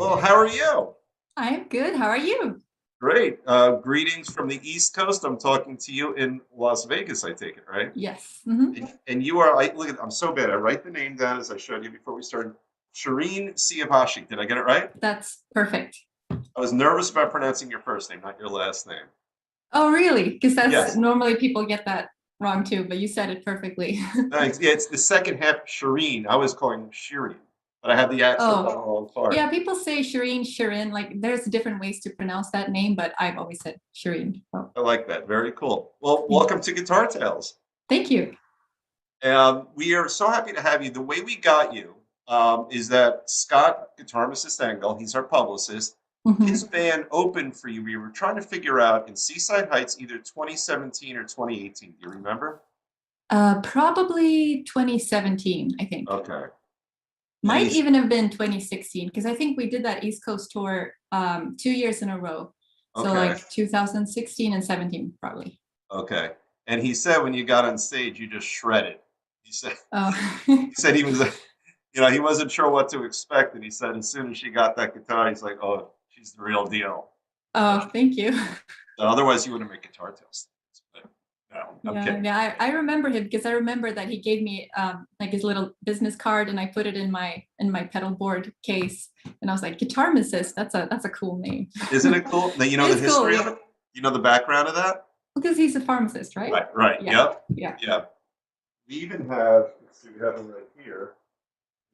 Well, how are you? I'm good. How are you? Great. Greetings from the East Coast. I'm talking to you in Las Vegas, I take it, right? Yes. And you are, look at, I'm so bad. I write the name down as I showed you before we started. Shirin Siavashi. Did I get it right? That's perfect. I was nervous about pronouncing your first name, not your last name. Oh, really? Because that's Yes. normally people get that wrong too, but you said it perfectly. Thanks. Yeah, it's the second half, Shireen. I was calling Shirin, but I had the accent on the Oh, wrong part. yeah. People say Shirin. Like there's different ways to pronounce that name, but I've always said Shirin. Oh, I like that. Very cool. Well, yeah. welcome to Guitar Tales. Thank you. We are so happy to have you. The way we got you is that Scott, Guitar Mrs. Stengel, he's our publicist. His hmm band opened for you. We were trying to figure out in Seaside Heights either 2017 or 2018. Do you remember? Probably 2017, I think. Okay. And Might he's even have been 2016 because I think we did that East Coast tour 2 years in a row. So okay. like 2016 and 17 probably. Okay. And he said when you got on stage, you just shredded. He said Oh, he said he was he wasn't sure what to expect, and he said as soon as she got that guitar, he's like, oh, she's the real deal. oh, thank you. Otherwise, you wouldn't make guitar test. But no, I'm Yeah, kidding. yeah, I remember him because I remember that he gave me like his little business card and I put it in my pedal board case and I was like, Guitar Assist, that's a cool name. Isn't it cool? That you know It the is cool, history of yeah. it? You know the background of that? Because he's a pharmacist, right? Right, right. Yeah, Yep. yeah. Yeah. We even have, let's see, we have them right here.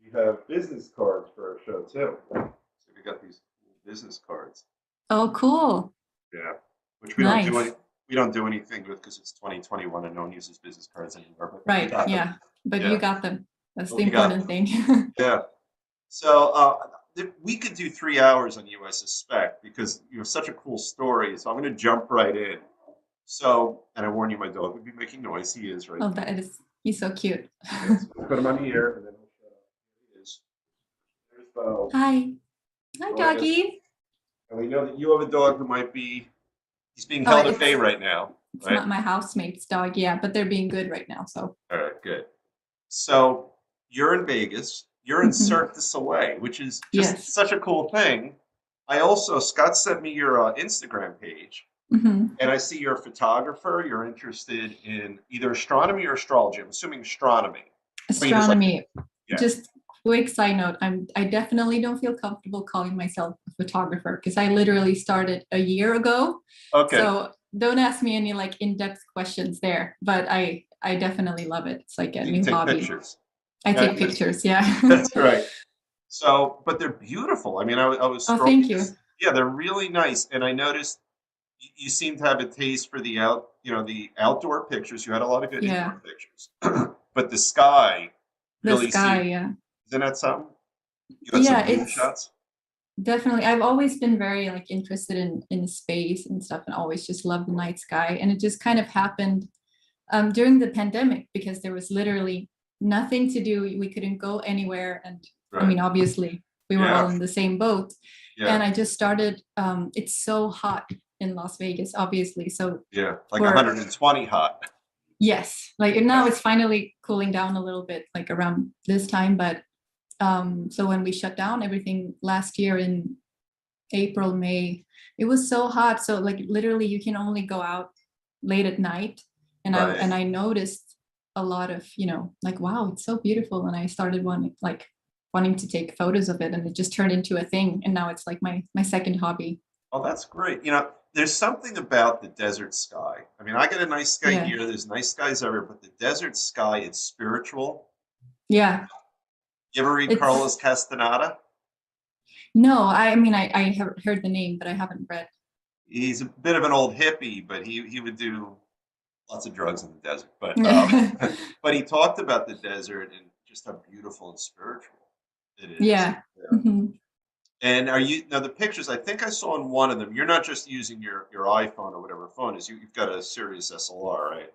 We have business cards for our show too. So we got these cool business cards. Oh, cool. Yeah. Which Nice. we don't do anything with because it's 2021 and no one uses business cards anymore, but we Right, got them. yeah. But you Yeah. got them. That's But the we got important them. thing. Yeah. So we could do 3 hours on you, I suspect, because you have such a cool story. So I'm going to jump right in. So, and I warn you, my dog would be making noise. He is right Oh, now. that is, he's so cute. Yes. Put him on the ear, and then we'll shut up. Here he is. There's Bo. Hi. Hi, Join us. doggy. And we know that you have a dog who might be, he's being Oh, held at bay right now, it's right? my housemate's dog, yeah, but they're being good right now, so. All right, good. So you're in Vegas. You're in Mhm. Cirque du Soleil, which is just Yes. such a cool thing. I also, Scott sent me your Instagram page, hmm and I see you're a photographer. You're interested in either astronomy or astrology. I'm assuming astronomy. Or you just like, Astronomy. yeah. Just quick side note, I definitely don't feel comfortable calling myself a photographer because I literally started a year ago. Okay. So don't ask me any like in-depth questions there, but I definitely love it. It's like a So you new take hobby. pictures. I Yeah, take pictures, yeah. that's right. So, but they're beautiful. I mean, I was Oh, scrolling thank you. this. Yeah, they're really nice. And I noticed you seem to have a taste for the outdoor pictures. You had a lot of good Yeah. indoor pictures, but the sky The really sky, seemed. yeah. Isn't that something? You got Yeah, some moon it's shots. definitely, I've always been very like interested in space and stuff and always just loved the night sky. And it just kind of happened during the pandemic because there was literally nothing to do. We couldn't go anywhere. And I Right. mean, obviously, we were all Yeah. in the same boat. Yeah. And I just started, it's so hot in Las Vegas, obviously. So Yeah. Like for, 120 hot. yes, like and now Yeah. it's finally cooling down a little bit, like around this time. But so when we shut down everything last year in April, May, it was so hot. So like literally you can only go out late at night. And Right. I noticed a lot of, like, wow, it's so beautiful. And I started wanting to take photos of it and it just turned into a thing. And now it's like my second hobby. Oh, that's great. There's something about the desert sky. I mean, I get a nice sky Yeah. here. There's nice skies everywhere, but the desert sky, it's spiritual. Yeah. You ever read It's Carlos Castaneda? no, I mean I have heard the name, but I haven't read. He's a bit of an old hippie, but he would do lots of drugs in the desert. But but he talked about the desert and just how beautiful and spiritual it is. Yeah. Yeah. Mhm. And are you now the pictures? I think I saw in one of them. You're not just using your iPhone or whatever phone is. You've got a Sirius SLR, right?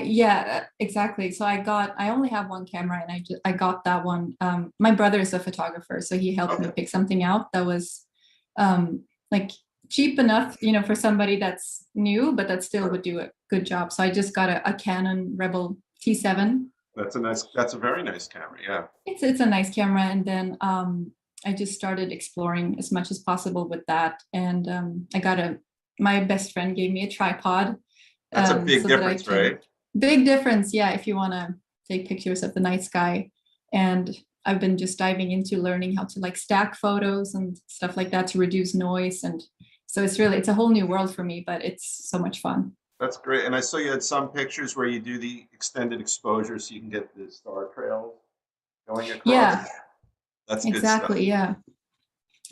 Yeah, exactly. So I only have one camera and I got that one. My brother is a photographer, so he helped me Okay. pick something out that was like cheap enough, for somebody that's new, but that still Sure. would do a good job. So I just got a Canon Rebel T7. That's a very nice camera. Yeah. It's a nice camera, and then I just started exploring as much as possible with that. And I got my best friend gave me a tripod That's a big so that I difference, can, right? big difference. Yeah. If you want to take pictures of the night sky. And I've been just diving into learning how to like stack photos and stuff like that to reduce noise. And so it's a whole new world for me, but it's so much fun. That's great. And I saw you had some pictures where you do the extended exposure so you can get the star trails going across. Yeah, That's good stuff. exactly. Yeah.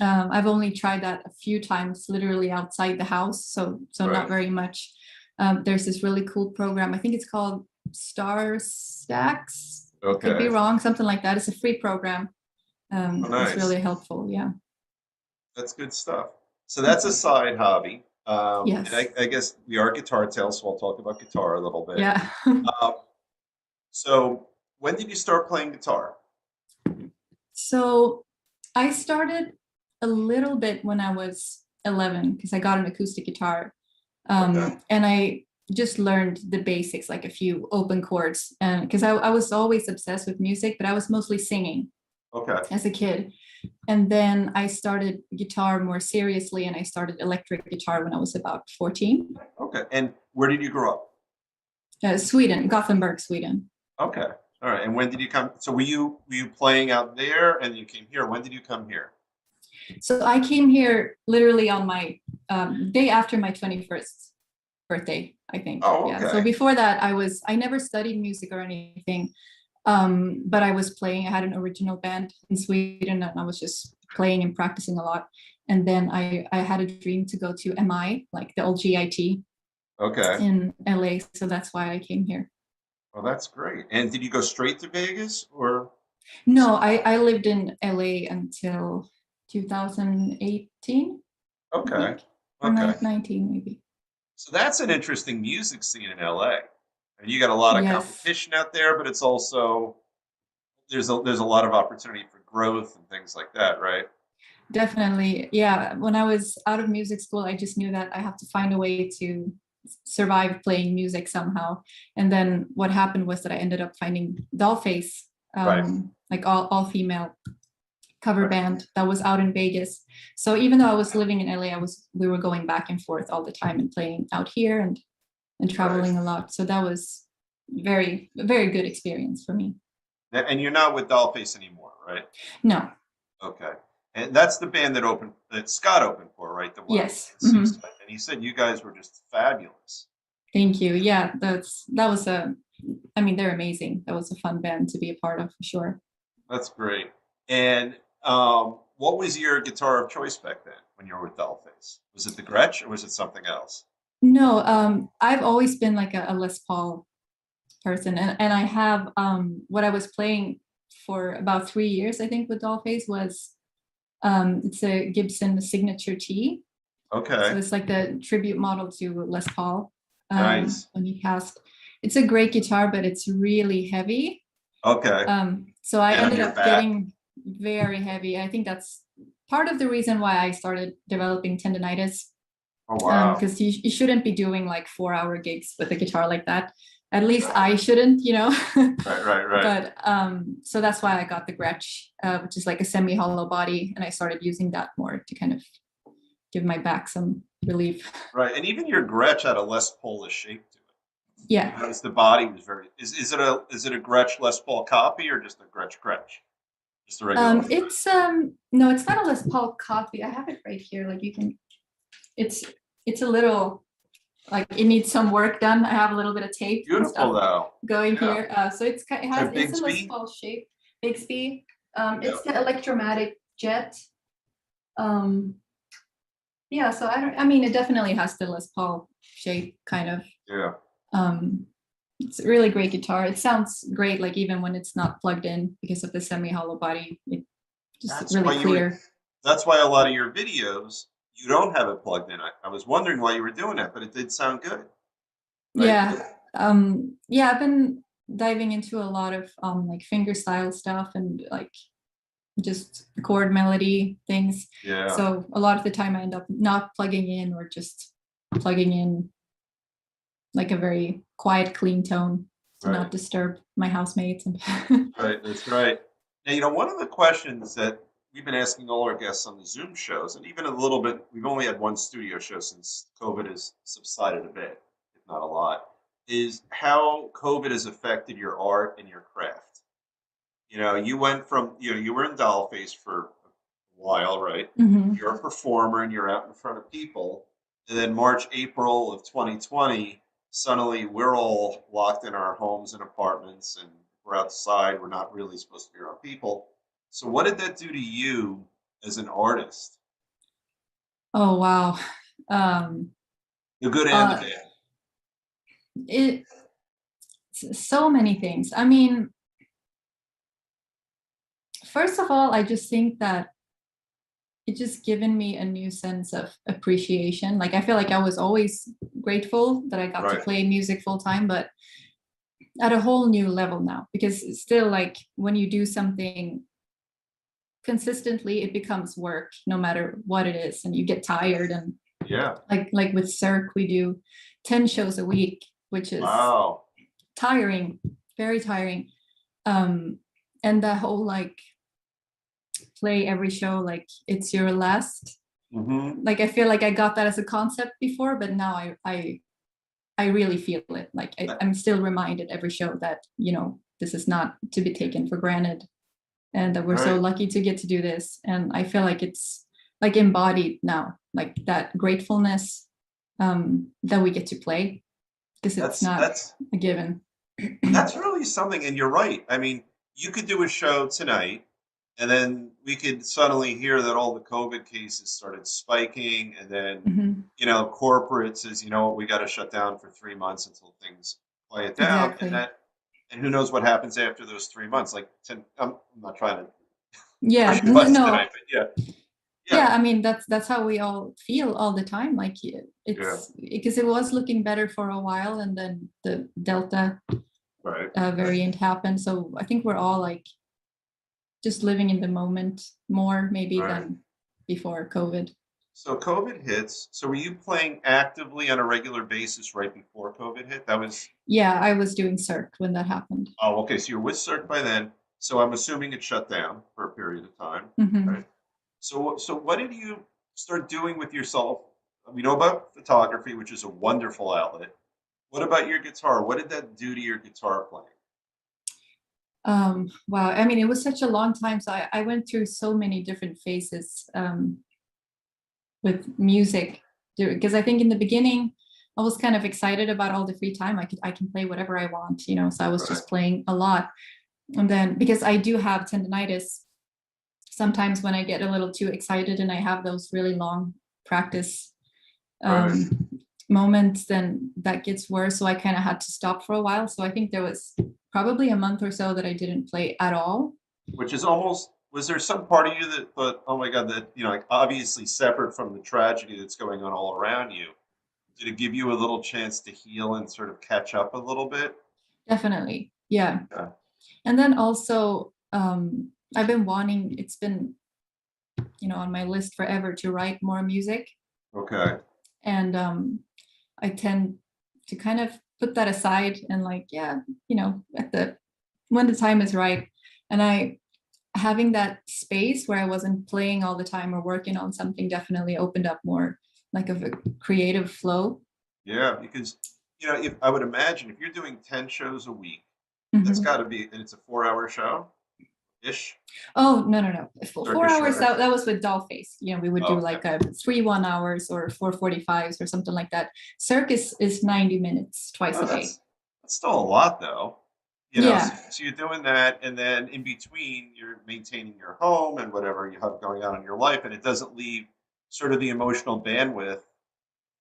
I've only tried that a few times, literally outside the house, so not Right. very much. There's this really cool program. I think it's called Star Stacks. Could be Okay. wrong, something like that. It's a free program. Oh, It's nice. really helpful. Yeah. That's good stuff. So that's a side hobby. And Yes. I guess we are Guitar Tales, so I'll talk about guitar a little bit. Yeah. Um, so when did you start playing guitar? So I started a little bit when I was 11 because I got an acoustic guitar. Okay. And I just learned the basics, like a few open chords. And because I was always obsessed with music, but I was mostly singing Okay. as a kid. And then I started guitar more seriously, and I started electric guitar when I was about 14. Okay. And where did you grow up? Sweden, Gothenburg, Sweden. Okay. All right. And when did you come? So were you playing out there and you came here? When did you come here? So I came here literally on my day after my 21st birthday, I think. Oh, Yeah. So okay. before that, I never studied music or anything, but I was playing. I had an original band in Sweden, and I was just playing and practicing a lot. And then I had a dream to go to MI, like the old GIT Okay. in LA. So that's why I came here. Well, that's great. And did you go straight to Vegas or? No, I lived in LA until 2018, I Okay. think, or Okay. 19 maybe. So that's an interesting music scene in LA. And you got a lot of Yes. competition out there, but it's also there's a lot of opportunity for growth and things like that, right? Definitely. Yeah. When I was out of music school, I just knew that I have to find a way to survive playing music somehow. And then what happened was that I ended up finding Dollface, Right. like all female cover Right. band that was out in Vegas. So even though I was living in LA, we were going back and forth all the time and playing out here and Right. traveling a lot. So that was very good experience for me. And you're not with Dollface anymore, right? No. Okay. And that's the band that Scott opened for, right? The one Yes. in Seaside. And he said you guys were just fabulous. Thank you. Yeah, that was I mean, they're amazing. That was a fun band to be a part of for sure. That's great. And what was your guitar of choice back then when you were with Dollface? Was it the Gretsch or was it something else? No, I've always been like a Les Paul person, and I have what I was playing for about 3 years, I think, with Dollface was it's a Gibson Signature T. So Okay. it's like the tribute model to Les Paul Nice. when he passed. It's a great guitar, but it's really heavy. Okay. So I Get on ended your up back. getting very heavy. I think that's part of the reason why I started developing tendonitis, Oh wow. because you shouldn't be doing like 4 hour gigs with a guitar like that. At least I shouldn't, you know. Right, right, right. But so that's why I got the Gretsch, which is like a semi-hollow body, and I started using that more to kind of give my back some relief. Right. And even your Gretsch had a less Polish shape to it. Yeah. Notice the body was very is it a Gretsch Les Paul copy or just a Gretsch? Just a regular old Gretsch? It's no, it's not a Les Paul copy. I have it right here. Like you can, it's it's a little like it needs some work done. I have a little bit of tape and Beautiful stuff though. going Yeah. here. So Is it it's a Les Bigsby? Paul shape. Bixby. Yeah. It's the electromatic jet. Um, yeah. So I mean, it definitely has the Les Paul shape kind of. Yeah. Um, it's a really great guitar. It sounds great, like even when it's not plugged in because of the semi-hollow body. It just That's why really you were clear. that's why a lot of your videos you don't have it plugged in. I was wondering why you were doing that, but it did sound good. Right. Yeah. Yeah, I've been diving into a lot of like finger style stuff and like just chord melody things. Yeah. So a lot of the time I end up not plugging in or just plugging in like a very quiet, clean tone to Right. not disturb my housemates. And Right. That's right. Now, one of the questions that we've been asking all our guests on the Zoom shows, and even a little bit. We've only had one studio show since COVID has subsided a bit, if not a lot. Is how COVID has affected your art and your craft. You went from you were in Dollface for a while, right? Mhm. You're a performer and you're out in front of people, and then March, April of 2020, suddenly we're all locked in our homes and apartments, and we're outside. We're not really supposed to be around people. So, what did that do to you as an artist? Oh wow. Um, The good and the uh, bad. it so many things. I mean, first of all, I just think that it just given me a new sense of appreciation. Like I feel like I was always grateful that I got to Right. play music full time, but at a whole new level now, because it's still like when you do something consistently, it becomes work no matter what it is, and you get tired. And Yeah. like with Cirque, we do 10 shows a week, which is Wow. tiring, very tiring. um and the whole like play every show like it's your last, Hmm. like I feel like I got that as a concept before, but now I really feel it. Like I'm still reminded every show that this is not to be taken for granted, and that we're so Right. lucky to get to do this. And I feel like it's like embodied now, like that gratefulness, that we get to play, because it's That's not that's a given. that's really something. And you're right. I mean, you could do a show tonight, and then we could suddenly hear that all the COVID cases started spiking, and then Mhm. corporate says, you know what, we got to shut down for 3 months until things quiet down, Exactly. and who knows what happens after those 3 months? Like, I'm not trying to Yeah, push your buttons no. tonight, but yeah, Yeah, yeah, I mean that's how we all feel all the time. Like yeah, it's because it was looking better for a while, and then the Delta right. variant happened. So I think we're all like just living in the moment more maybe Right. than before COVID. So COVID hits. So were you playing actively on a regular basis right before COVID hit? That was Yeah, I was doing Cirque when that happened. Oh, okay. So you're with Cirque by then. So I'm assuming it shut down for a period of time, Hmm. right? So what did you start doing with yourself? We know about photography, which is a wonderful outlet. What about your guitar? What did that do to your guitar playing? Wow, I mean, it was such a long time. So I went through so many different phases with music, because I think in the beginning I was kind of excited about all the free time. I can play whatever I want, so I was Right. just playing a lot. And then because I do have tendonitis, sometimes when I get a little too excited and I have those really long practice Right. um, moments, then that gets worse. So I kind of had to stop for a while. So I think there was probably a month or so that I didn't play at all. Which is almost, was there some part of you that thought, oh my God, that, like obviously separate from the tragedy that's going on all around you, did it give you a little chance to heal and sort of catch up a little bit? Definitely. Yeah. Yeah. And then also, I've been wanting, it's been, on my list forever to write more music. Okay. And I tend to kind of put that aside and like, yeah, at the when the time is right. And I having that space where I wasn't playing all the time or working on something definitely opened up more like of a creative flow. Yeah, because if I would imagine if you're doing 10 shows a week, that's Hmm. got to be, and it's a 4 hour show ish. Oh, no, no, no. For Cirque four du hours, Soleil. that was with Dollface. We would Oh, do okay. like a 3 1 hours or 4:45s or something like that. Circus is 90 minutes twice Oh, a day. that's still a lot though. Yeah, So you're doing that, and then in between, you're maintaining your home and whatever you have going on in your life, and it doesn't leave sort of the emotional bandwidth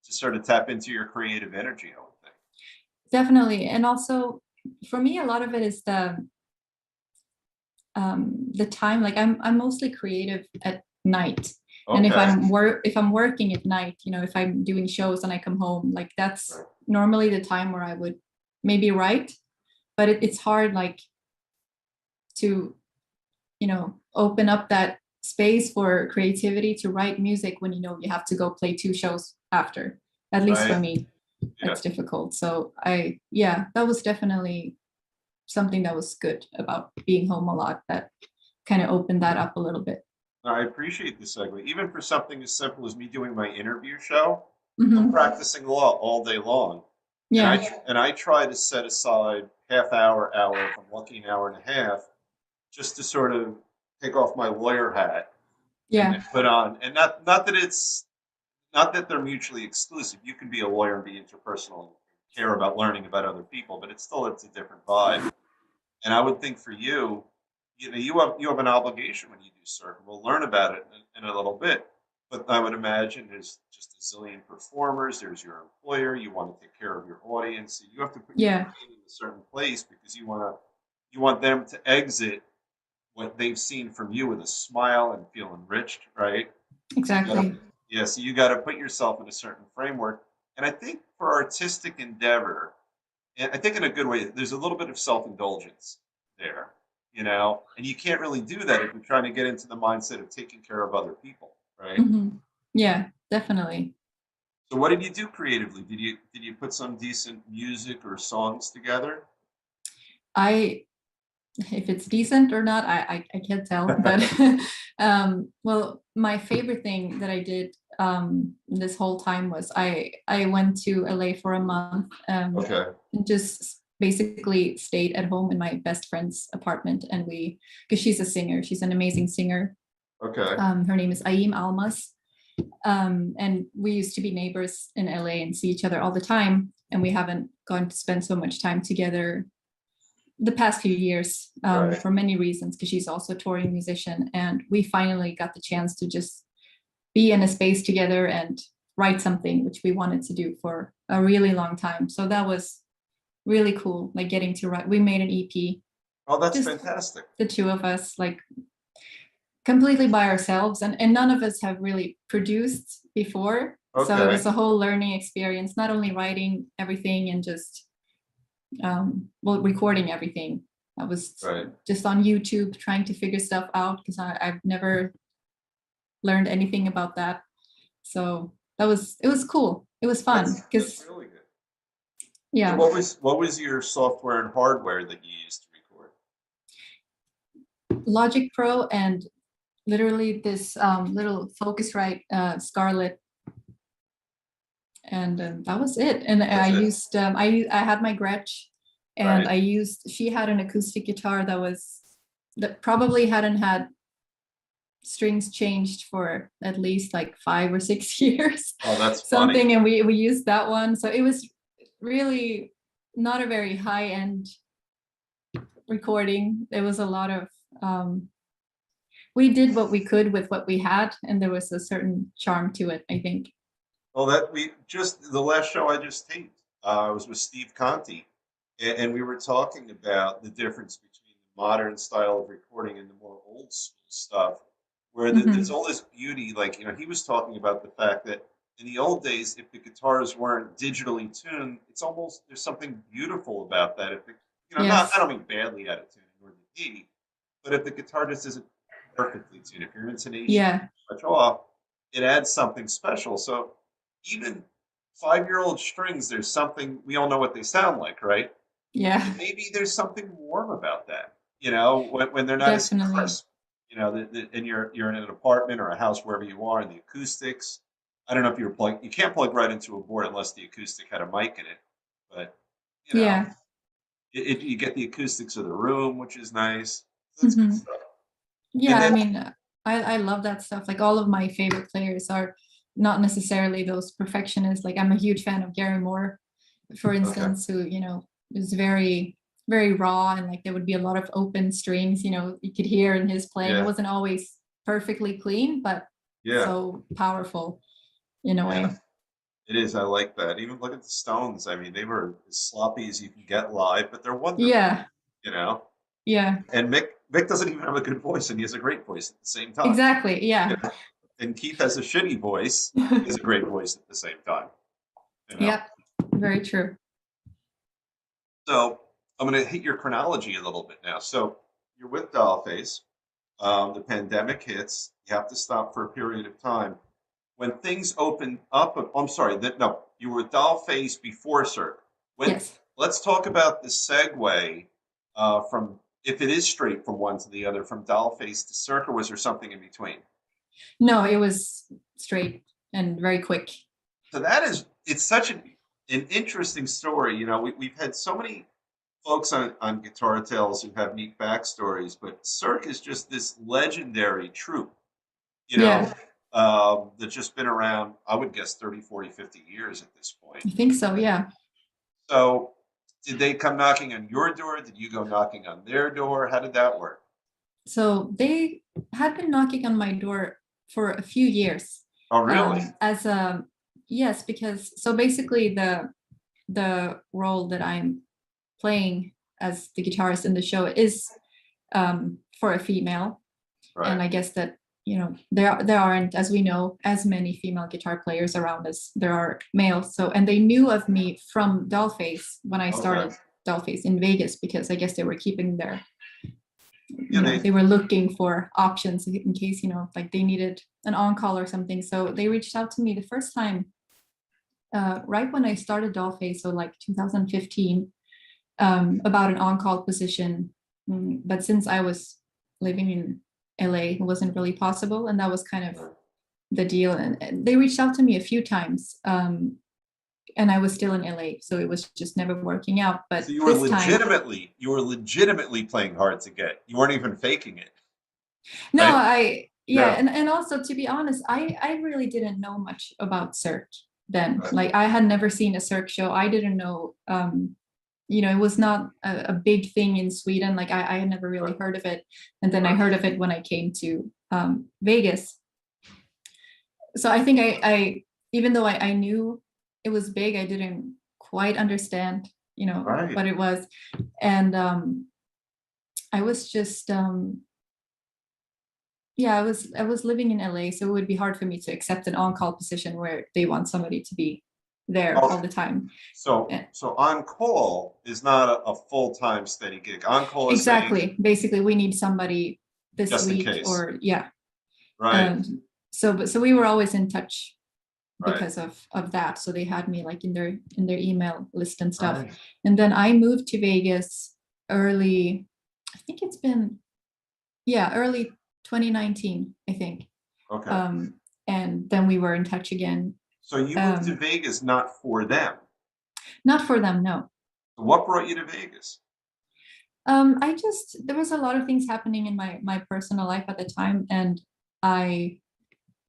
to sort of tap into your creative energy, I would think. definitely. And also for me, a lot of it is the time. Like I'm mostly creative at night. And if Okay. if I'm working at night, if I'm doing shows and I come home, like that's Right. normally the time where I would maybe write. But it's hard like to open up that space for creativity to write music when you have to go play 2 shows after. At least for Right. me, Yeah. that's difficult. So yeah, that was definitely something that was good about being home a lot, that kind of opened that up a little bit. I appreciate the segue. Even for something as simple as me doing my interview show, I'm Hmm. practicing law all day long. And Yeah, I try to set aside half hour, if I'm lucky an hour and a half, just to sort of take off my lawyer hat and yeah, put on, and not that they're mutually exclusive. You can be a lawyer and be interpersonal and care about learning about other people, but it's a different vibe. And I would think for you, you know, you have an obligation when you do circle. We'll learn about it in a little bit, but I would imagine there's just a zillion performers. There's your employer. You want to take care of your audience. So you have to put your yeah, brain in a certain place because you want them to exit what they've seen from you with a smile and feel enriched, right? So you gotta, exactly. yeah. So you got to put yourself in a certain framework. And I think for artistic endeavor, and I think in a good way, there's a little bit of self-indulgence there, you know, and you can't really do that if you're trying to get into the mindset of taking care of other people, right? Hmm. Yeah, definitely. So what did you do creatively? Did you put some decent music or songs together? I if it's decent or not, I can't tell. But well, my favorite thing that I did this whole time was I went to LA for a month Okay. and just basically stayed at home in my best friend's apartment, and we because she's a singer, she's an amazing singer. Okay. Her name is Aim Almas, and we used to be neighbors in LA and see each other all the time, and we haven't gone to spend so much time together the past few years Right. for many reasons, because she's also a touring musician, and we finally got the chance to just be in a space together and write something which we wanted to do for a really long time. So that was really cool, like getting to write. We made an EP, Oh, that's just fantastic. the two of us, like completely by ourselves, and none of us have really produced before, so it was Okay. a whole learning experience, not only writing everything and just well, recording everything. I was Right. just on YouTube trying to figure stuff out because I've never learned anything about that. So it was cool. It was fun That's because really good. So yeah, what was your software and hardware that you used to record? Logic Pro and literally this little Focusrite Scarlett, and that was it. And I That's it. used I had my Gretsch, and Right. I used she had an acoustic guitar that probably hadn't had strings changed for at least like 5 or 6 years, Oh, that's funny. something, and we used that one. So it was really not a very high end recording. There was a lot of we did what we could with what we had, and there was a certain charm to it, I think. Well, that we just the last show I just taped was with Steve Conti, and we were talking about the difference between the modern style of recording and the more old school stuff, where there's Hmm. all this beauty. Like, you know, he was talking about the fact that in the old days, if the guitars weren't digitally tuned, it's almost there's something beautiful about that. If the, you know, not I Yes. don't mean badly out of tuning, nor did he, but if the guitar just isn't perfectly tuned, if your intonation is Yeah. much off, it adds something special. So even 5-year-old strings, there's something we all know what they sound like, right? Yeah. And maybe there's something warm about that, you know, when they're not as Definitely. crisp, you know, and you're in an apartment or a house wherever you are, and the acoustics. I don't know if you can't plug right into a board unless the acoustic had a mic in it, but you know, Yeah. you get the acoustics of the room, which is nice. That's good Hmm. stuff. And Yeah, I then, mean, I love that stuff. Like all of my favorite players are not necessarily those perfectionists. Like I'm a huge fan of Gary Moore, for okay, instance, who, is very, very raw, and like there would be a lot of open strings, you could hear in his playing. It yeah, wasn't always perfectly clean, but yeah, so powerful in a yeah. way. It is. I like that. Even look at the Stones. I mean, they were as sloppy as you can get live, but they're wonderful. Yeah, You know. yeah, And Mick doesn't even have a good voice, and he has a great voice at the same time. exactly. You Yeah. know? And Keith has a shitty voice. He has a great voice at the same time. You know. Yep, very true. So I'm going to hit your chronology a little bit now. So you're with Dollface. The pandemic hits. You have to stop for a period of time. When things open up, I'm sorry, no, you were Dollface before Cirque. When Yes. let's talk about the segue from if it is straight from one to the other, from Dollface to Cirque, or was there something in between? No, it was straight and very quick. So that is, it's such an interesting story. You know, we've had so many folks on Guitar Tales who have neat backstories, but Cirque is just this legendary troupe, you know, Yeah, that's just been around, I would guess 30, 40, 50 years at this point. I think so. Yeah. So did they come knocking on your door? Did you go knocking on their door? How did that work? So they had been knocking on my door for a few years. Oh, really? As a Yes, because so basically the role that I'm playing as the guitarist in the show is for a female, and Right. I guess that there aren't, as we know, as many female guitar players around as there are males. So, and they knew of me from Dollface when I Okay. started Dollface in Vegas, because I guess they were keeping their, Yeah, they, they were looking for options in case, like they needed an on-call or something. So they reached out to me the first time, right when I started Dollface, so like 2015, about an on-call position. But since I was living in LA, it wasn't really possible, and that was kind of the deal. And they reached out to me a few times, and I was still in LA, so it was just never working out. so But this time, you were legitimately playing hard to get. You weren't even faking it, no, right? yeah, Yeah. and also, to be honest, I really didn't know much about Cirque then. Right. Like, I had never seen a Cirque show. I didn't know, it was not a big thing in Sweden. Like, I had never really Right. heard of it, and then I Right. heard of it when I came to Vegas. So I think I even though I knew it was big, I didn't quite understand, Right. what it was. And I was just yeah, I was living in LA, so it would be hard for me to accept an on-call position where they want somebody to be there all Oh, the time. so Eh, so on call is not a full-time steady gig. On call is saying exactly. Basically, we need somebody this just in week, case. or yeah. Right. Um, so we were always in touch Right. because of that. So they had me like in their email list and stuff. Right. And then I moved to Vegas early, I think it's been, yeah, early 2019, I think. Okay. Um, and then we were in touch again. So you moved to Vegas not for them. Not for them, no. So what brought you to Vegas? I just, there was a lot of things happening in my personal life at the time, and I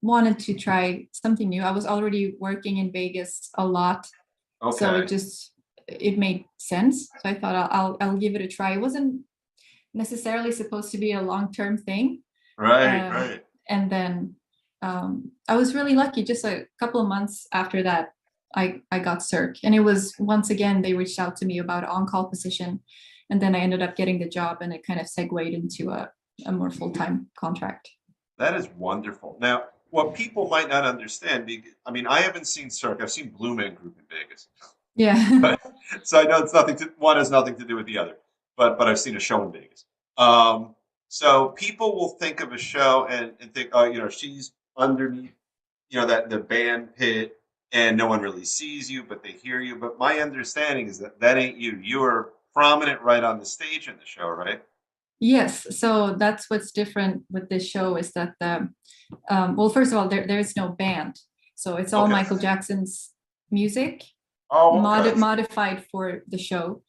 wanted to try something new. I was already working in Vegas a lot, so Okay. it made sense. So I thought I'll give it a try. It wasn't necessarily supposed to be a long-term thing. Right. uh, Right. and then I was really lucky. Just a couple of months after that, I got Cirque, and it was, once again, they reached out to me about an on-call position, and then I ended up getting the job, and it kind of segued into a more full-time contract. That is wonderful. Now, what people might not understand, I mean, I haven't seen Cirque. I've seen Blue Man Group in Vegas, Yeah. but so I know it's nothing to one has nothing to do with the other. But I've seen a show in Vegas. So people will think of a show and think, oh, she's underneath, that the band pit, and no one really sees you, but they hear you. But my understanding is that that ain't you. You are prominent right on the stage in the show, right? Yes, so that's what's different with this show, is that well, first of all, there's no band, so it's all Okay. Michael Jackson's music, Oh, okay. modified for the show.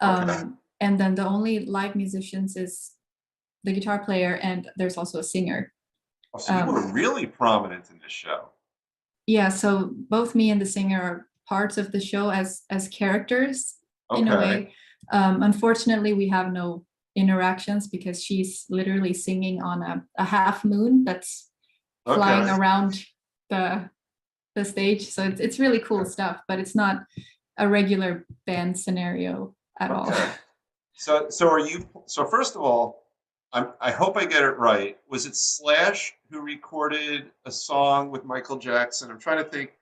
Okay. And then the only live musicians is the guitar player, and there's also a singer. Oh, so you were Um, really prominent in this show. yeah, so both me and the singer are parts of the show as characters in a Okay. way. Unfortunately, we have no interactions because she's literally singing on a half moon that's flying Okay. around the the stage. So it's really cool stuff, but it's not a regular band scenario at all. Okay. So are you? So first of all, I hope I get it right. Was it Slash who recorded a song with Michael Jackson? I'm trying to think.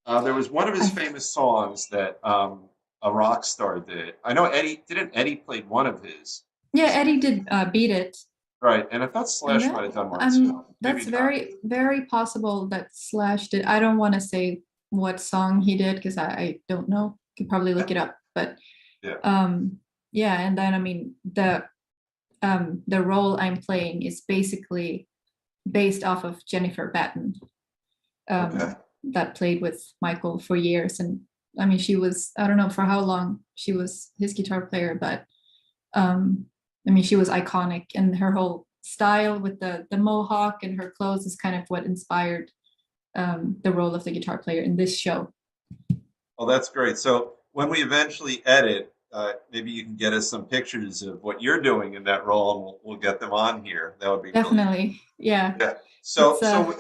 There was one of his I, famous songs that a rock star did. I know Eddie didn't. Eddie played one of his. yeah, Eddie did Beat It. Right, and I thought And Slash might that have done one too. that's Maybe not. very, very possible that Slash did. I don't want to say what song he did because I don't know. Could probably look it up. But Yeah. yeah, and then I mean the role I'm playing is basically based off of Jennifer Batten, Okay. that played with Michael for years. And I mean, she was, I don't know for how long she was his guitar player, but I mean, she was iconic, and her whole style with the mohawk and her clothes is kind of what inspired the role of the guitar player in this show. Well, that's great. So when we eventually edit, maybe you can get us some pictures of what you're doing in that role, and we'll get them on here. That would be really Definitely, yeah. yeah. It's So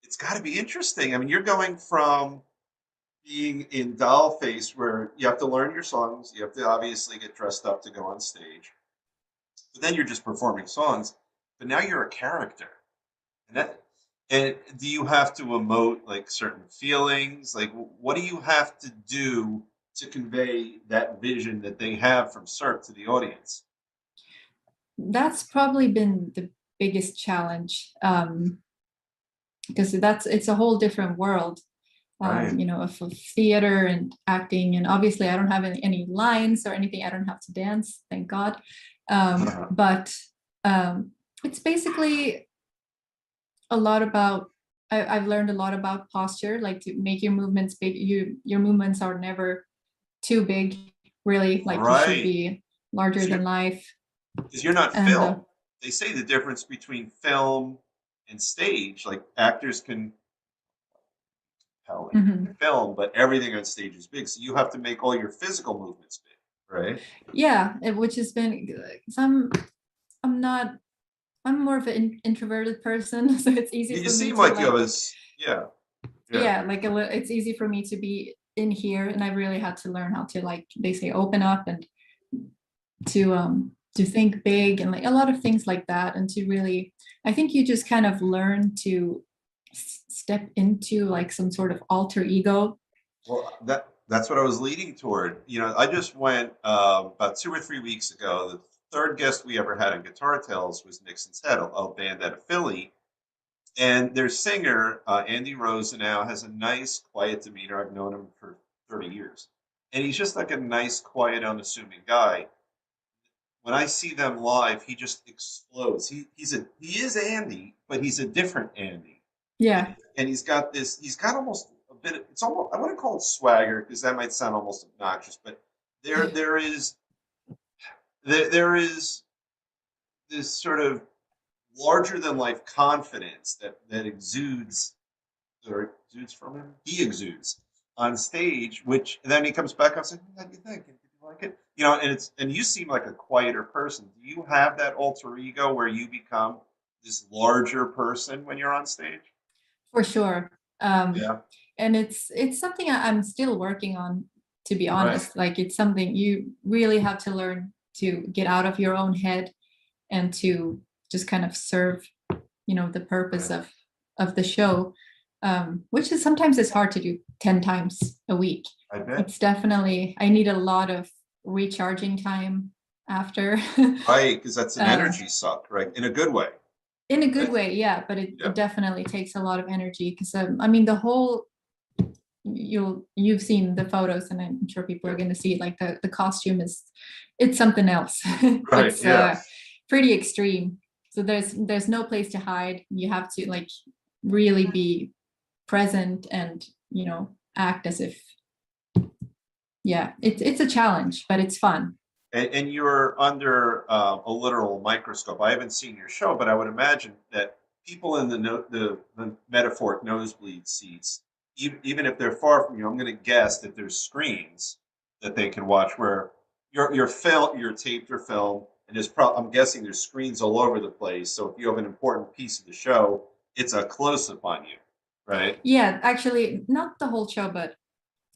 it's got to be interesting. I mean, you're going from being in doll face where you have to learn your songs, you have to obviously get dressed up to go on stage, but then you're just performing songs. But now you're a character, and that and do you have to emote like certain feelings? Like, what do you have to do to convey that vision that they have from Cirque to the audience? that's probably been the biggest challenge, because it's a whole different world, Right. you know, of theater and acting. And obviously I don't have any lines or anything. I don't have to dance, thank God. But it's basically a lot about, I've learned a lot about posture, like to make your movements big. Your movements are never too big, really. Like you should Right. be larger than life. Because you're not And film. They say the difference between film and stage, like actors can tell in mhm. film, but everything on stage is big. So you have to make all your physical movements big, right? Yeah, which has been some. I'm not. I'm more of an introverted person, so it's easy You for me seem to like you have like, yeah, yeah. yeah, like it's easy for me to be in here, and I really had to learn how to, like they say, open up and to think big and like a lot of things like that, and to really, I think you just kind of learn to step into like some sort of alter ego. Well, that's what I was leading toward. You know, I just went about 2 or 3 weeks ago. The third guest we ever had on Guitar Tales was Nixon's Head, a band out of Philly. And their singer, Andy Rosenau, has a nice, quiet demeanor. I've known him for 30 years. And he's just like a nice, quiet, unassuming guy. When I see them live, he just explodes. He is Andy, but he's a different Andy. And, Yeah. and he's got almost a bit of, it's almost, I wouldn't call it swagger because that might sound almost obnoxious, but there there is there is this sort of larger than life confidence that exudes or exudes from him. He exudes on stage, which then he comes back. I was like, "How do you think? Did you like it?" You know, and you seem like a quieter person. Do you have that alter ego where you become this larger person when you're on stage? For sure. um Yeah, and it's something I'm still working on, to be right, honest. Like it's something you really have to learn to get out of your own head and to just kind of serve, you know, the purpose right. of the show, which is sometimes it's hard to do 10 times a week. I bet. It's definitely, I need a lot of recharging time after. Right, because that's an uh, energy suck, right? In a good way. in a good Right? way, yeah, but Yeah, it definitely takes a lot of energy because I mean the whole, you've seen the photos and I'm sure people are yeah. going to see it, like the costume is, it's something else. Right, It's yeah. pretty extreme, so there's no place to hide. You have to like really be present and, you know, act as if, yeah, it's a challenge, but it's fun. And you're under a literal microscope. I haven't seen your show, but I would imagine that people in the metaphoric nosebleed seats, even if they're far from you, I'm going to guess that there's screens that they can watch where you're taped or filmed, and I'm guessing there's screens all over the place. So if you have an important piece of the show, it's a close up on you, right? Yeah, actually not the whole show, but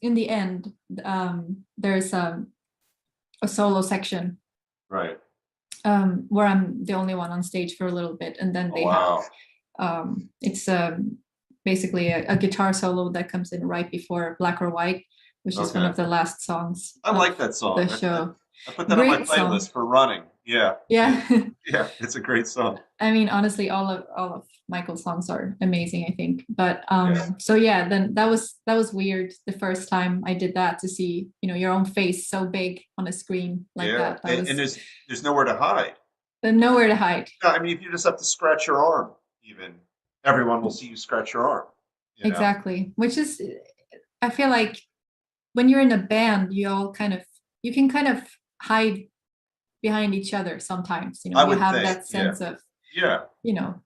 in the end, there's a solo section, Right. where I'm the only one on stage for a little bit, and then Oh they have, wow. it's basically a guitar solo that comes in right before Black or White, which is one Okay. of the last songs I of like that the song. show. I put that on my Great playlist song. for running. Yeah, Yeah. yeah, it's a great song. I mean, honestly, all of Michael's songs are amazing, I think. But Yeah, so yeah, then that was weird the first time I did that, to see, you know, your own face so big on a screen like yeah, that. That and was there's nowhere to hide. nowhere to hide. No, I mean, if you just have to scratch your arm, even, everyone will see you scratch your arm, you know? Exactly. Which is, I feel like when you're in a band, you can kind of hide behind each other sometimes. I You would have think, that yeah, sense of, yeah, you know,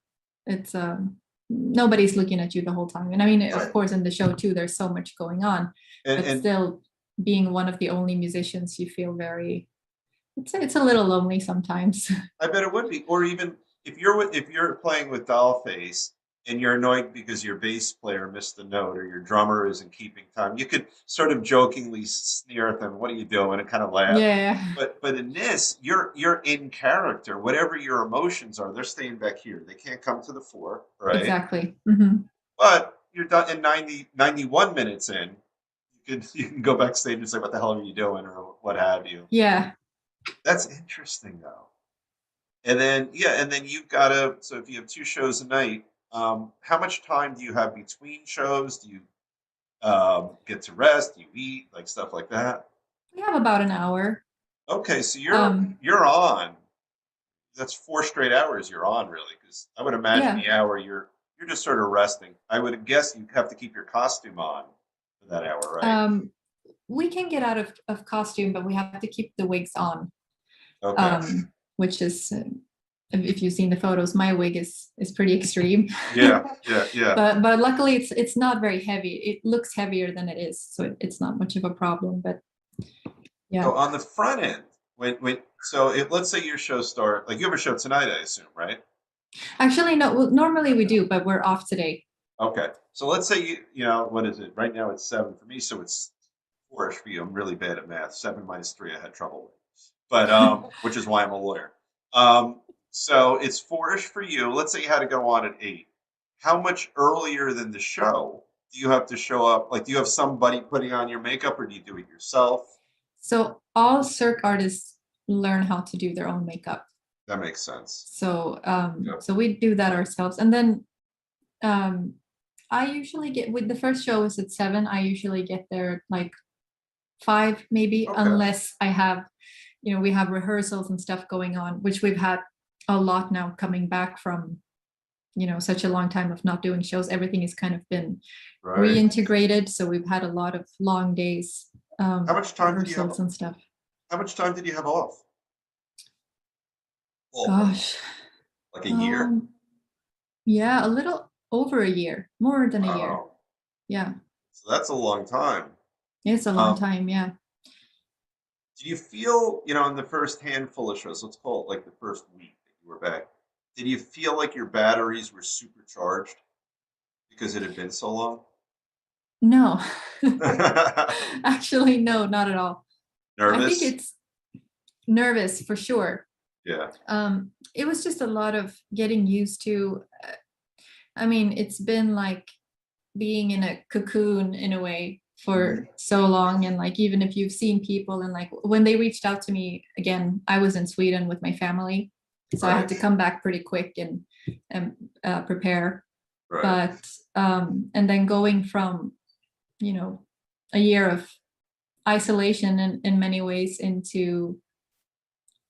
it's nobody's looking at you the whole time. And I mean, of right. course, in the show too, there's so much going on, but And still being one of the only musicians, you feel very, it's a little lonely sometimes. I bet it would be. Or even if you're playing with Dollface and you're annoyed because your bass player missed the note or your drummer isn't keeping time, you could sort of jokingly sneer at them, "What are you doing?" and kind of laugh. Yeah, But in this, you're in character. Whatever your emotions are, they're staying back here. They can't come to the fore, right? exactly. Hmm. But you're done in 91 minutes in. You can go backstage and say, "What the hell are you doing?" or what have you. Yeah. That's interesting, though. And then, yeah, and then you've got to, so if you have two shows a night, how much time do you have between shows? Do you get to rest? Do you eat? Like stuff like that? We have about an hour. Okay, so Um, you're on. That's 4 straight hours you're on, really, because I would imagine yeah. the hour you're just sort of resting. I would guess you have to keep your costume on for that hour, right? Um, we can get out of costume, but we have to keep the wigs on. Okay. Which is, if you've seen the photos, my wig is pretty extreme. Yeah, yeah, yeah. But luckily it's not very heavy. It looks heavier than it is, so it's not much of a problem. But yeah, So on the front end, let's say your show start, like you have a show tonight, I assume, right? actually no. Well, normally we do, but we're off today. Okay. So let's say you know, what is it? Right now it's 7 for me, so it's 4-ish for you. I'm really bad at math. 7 minus 3 I had trouble with. But which is why I'm a lawyer. So it's 4-ish for you. Let's say you had to go on at 8. How much earlier than the show do you have to show up? Like, do you have somebody putting on your makeup or do you do it yourself? So all Cirque artists learn how to do their own makeup. That makes sense. So Yeah. so we do that ourselves, and then um, I usually get with the first show is at 7. I usually get there like 5 maybe, Okay. unless I have, we have rehearsals and stuff going on, which we've had a lot now coming back from, such a long time of not doing shows. Everything has kind of been Right. reintegrated. So we've had a lot of long days, How much time did you have? rehearsals and stuff. How much time did you have off? Ballpark. Gosh. Like a year? Um, yeah, a little over a year, more than a year. Wow. Yeah. So that's a long time. It's a long Um, time. Yeah. did you feel, in the first handful of shows, let's call it like the first week that you were back, did you feel like your batteries were supercharged because it had been so long? No. Actually, no, not at all. I think Nervous? it's nervous for sure. Yeah. It was just a lot of getting used to. I mean, it's been like being in a cocoon in a way Mhm. for so long. And like, even if you've seen people, and like when they reached out to me again, I was in Sweden with my family. So I had Right. to come back pretty quick and prepare. Right. But, and then going from, a year of isolation in many ways into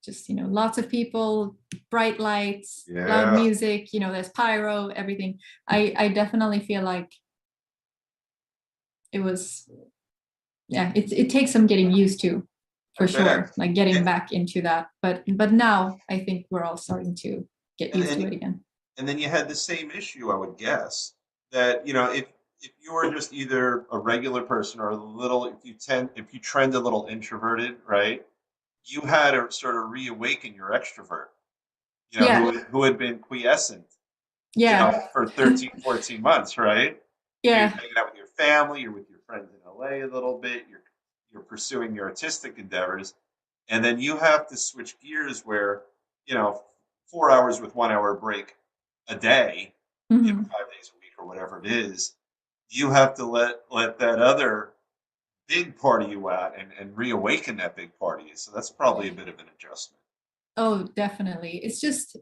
just lots of people, bright lights, loud Yeah. music, there's pyro, everything. I definitely feel like it was, yeah, it takes some getting used to, I for bet. sure, like getting And, back into that. But now I think we're all starting to get and, used to and it again. and then you had the same issue, I would guess, that if you were just either a regular person or a little, if you trend a little introverted, right? You had to sort of reawaken your extrovert, Yeah, who had been quiescent, yeah, for 13, 14 months, right? You're yeah. hanging out with your family, you're with your friends in LA a little bit, you're pursuing your artistic endeavors, and then you have to switch gears where, you know, 4 hours with 1 hour break a day, Hmm. 5 days a week or whatever it is, you have to let that other big part of you out and reawaken that big part of you. So that's probably a bit of an adjustment. Oh, definitely. It's just,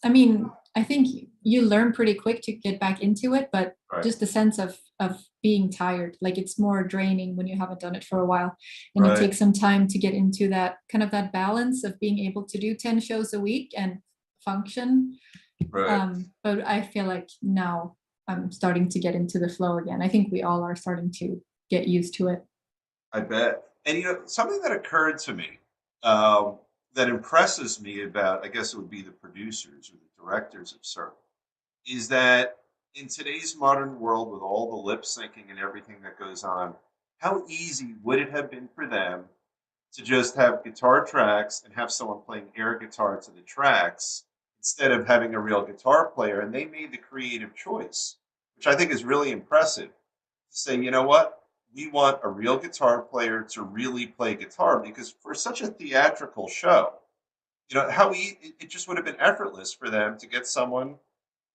I mean, I think you learn pretty quick to get back into it, but Right. just the sense of being tired, like it's more draining when you haven't done it for a while, and it Right. takes some time to get into that kind of that balance of being able to do 10 shows a week and function. Right. But I feel like now I'm starting to get into the flow again. I think we all are starting to get used to it. I bet. And something that occurred to me that impresses me about, I guess it would be the producers or the directors of Cirque, is that in today's modern world with all the lip syncing and everything that goes on, how easy would it have been for them to just have guitar tracks and have someone playing air guitar to the tracks instead of having a real guitar player? And they made the creative choice, which I think is really impressive, to say, you know what? We want a real guitar player to really play guitar because for such a theatrical show, it just would have been effortless for them to get someone,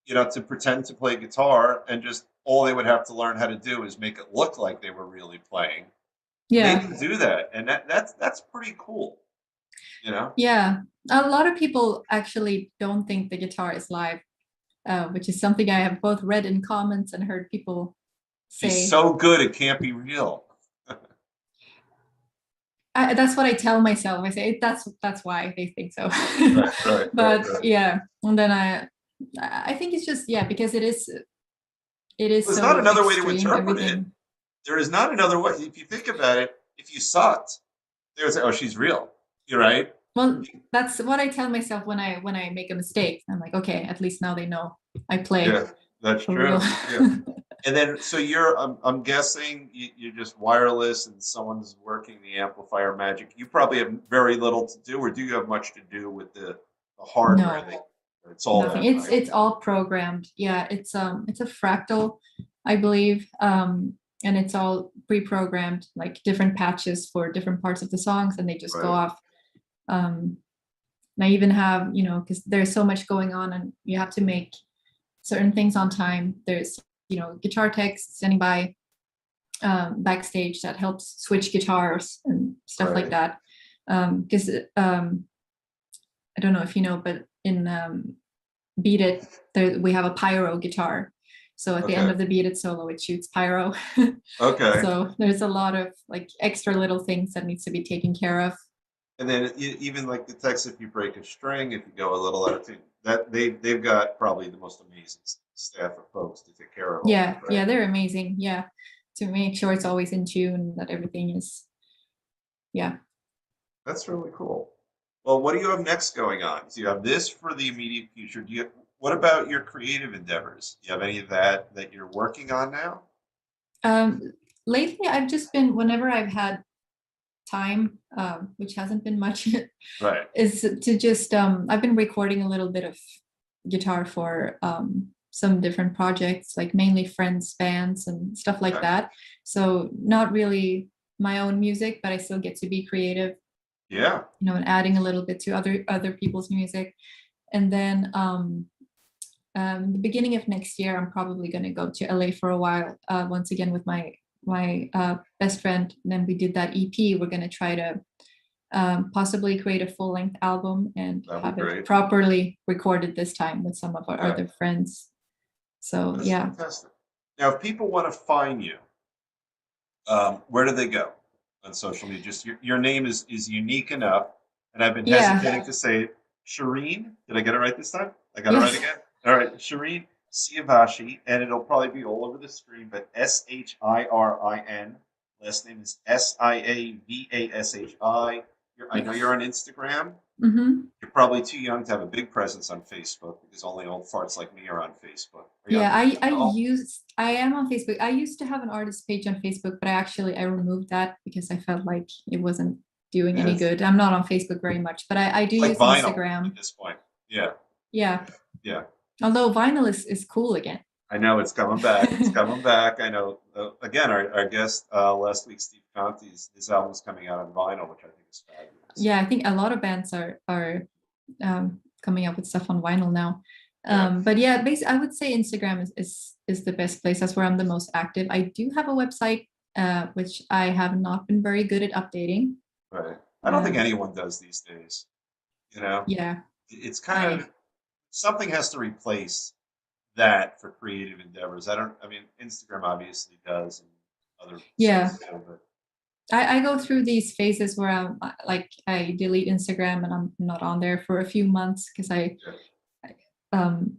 to pretend to play guitar and just all they would have to learn how to do is make it look like they were really playing. And they Yeah. didn't do that. And that's pretty cool, you know? Yeah. A lot of people actually don't think the guitar is live, which is something I have both read in comments and heard people He's say. so good it can't be real. That's what I tell myself. I say that's why they think so. Right, right, right, But right. yeah, and then I think it's just, yeah, because it is There's not so another way to extreme, interpret it. everything. There is not another way. If you think about it, if you sucked, they would say, "Oh, she's real." You're right. Well, that's what I tell myself when I make a mistake. I'm like, okay, at least now they know I play Yeah, that's for real. true. Yeah. And then, so I'm guessing you're just wireless and someone's working the amplifier magic. You probably have very little to do, or do you have much to do with the hardware? No, It's all nothing. them, right? It's all programmed. Yeah, it's a fractal, I believe. And it's all pre-programmed, like different patches for different parts of the songs, and they just go Right, off. And I even have, because there's so much going on and you have to make certain things on time. There's, guitar techs standing by backstage that helps switch guitars and stuff like right. that. Because I don't know if you know, but in Beat It, we have a pyro guitar. So at the end Okay, of the Beat It solo, it shoots pyro. okay. So there's a lot of like extra little things that needs to be taken care of. And then even like the text, if you break a string, if you go a little out of tune, that they've got probably the most amazing staff of folks to take care of all Yeah, that, yeah, right? they're amazing. Yeah, to make sure it's always in tune, that everything is, yeah. That's really cool. Well, what do you have next going on? So you have this for the immediate future. What about your creative endeavors? Do you have any of that you're working on now? Um, Lately, I've just been, whenever I've had time, which hasn't been much, Right. is to just, I've been recording a little bit of guitar for some different projects, like mainly friends, bands, and stuff like Okay. that. So not really my own music, but I still get to be creative, Yeah. and adding a little bit to other people's music. And then the beginning of next year, I'm probably going to go to LA for a while, once again with my best friend. And then we did that EP. We're going to try to possibly create a full-length album and That'd be have it great. properly recorded this time with some of our Yeah. other friends. So That's yeah. fantastic. Now, if people want to find you, where do they go on social media? Just your name is unique enough, and I've been hesitating Yeah. to say it. Shireen, did I get it right this time? I got it right Yes. again. All right, Shirin Siavashi, and it'll probably be all over the screen. But Shirin. Last name is Siavashi. I know you're Yes. on Instagram. Hmm. You're probably too young to have a big presence on Facebook because only old farts like me are on Facebook. Are you on Yeah, Facebook at all? I am on Facebook. I used to have an artist page on Facebook, but I removed that because I felt like it wasn't doing any Yes. good. I'm not on Facebook very much, but I do It's like use vinyl at Instagram. this point. Yeah, Yeah. yeah. Although vinyl is cool again. I know it's coming back. It's coming back. I know. Again, our guest last week, Steve Conti's his album's coming out on vinyl, which I think is fabulous. Yeah, I think a lot of bands are coming up with stuff on vinyl now. Yeah, But yeah, basically, I would say Instagram is the best place. That's where I'm the most active. I do have a website, which I have not been very good at updating. right. I don't think Um, anyone does these days. You know, yeah, it's kind of I something has to replace that for creative endeavors. I mean, Instagram obviously does, and other yeah, sites do, but I go through these phases where I'm like I delete Instagram and I'm not on there for a few months because yeah, um,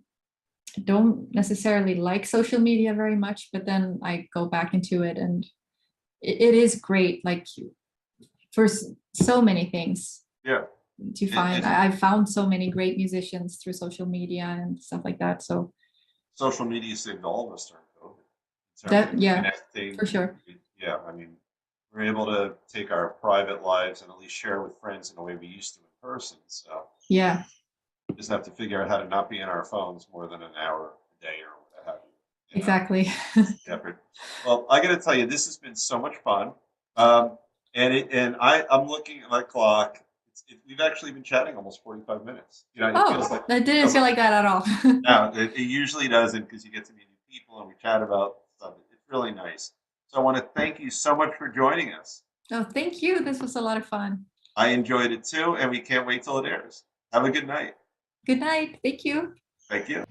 don't necessarily like social media very much, but then I go back into it, and it is great, like for so many things Yeah. to find. I've found so many great musicians through social media and stuff like that. So Social media saved all of us during COVID in terms that, of yeah, connecting. for sure. Yeah, I mean, we're able to take our private lives and at least share with friends in a way we used to in person. So Yeah, just have to figure out how to not be in our phones more than an hour a day or what have you. You know, exactly. effort. Well, I got to tell you, this has been so much fun. I'm looking at my clock. We've actually been chatting almost 45 minutes. You know, it feels Oh, like that didn't feel like that at all. no, it usually doesn't because you get to meet new people and we chat about stuff. It's really nice. So I want to thank you so much for joining us. Oh, thank you. This was a lot of fun. I enjoyed it too, and we can't wait till it airs. Have a good night. Good night. Thank you. Thank you.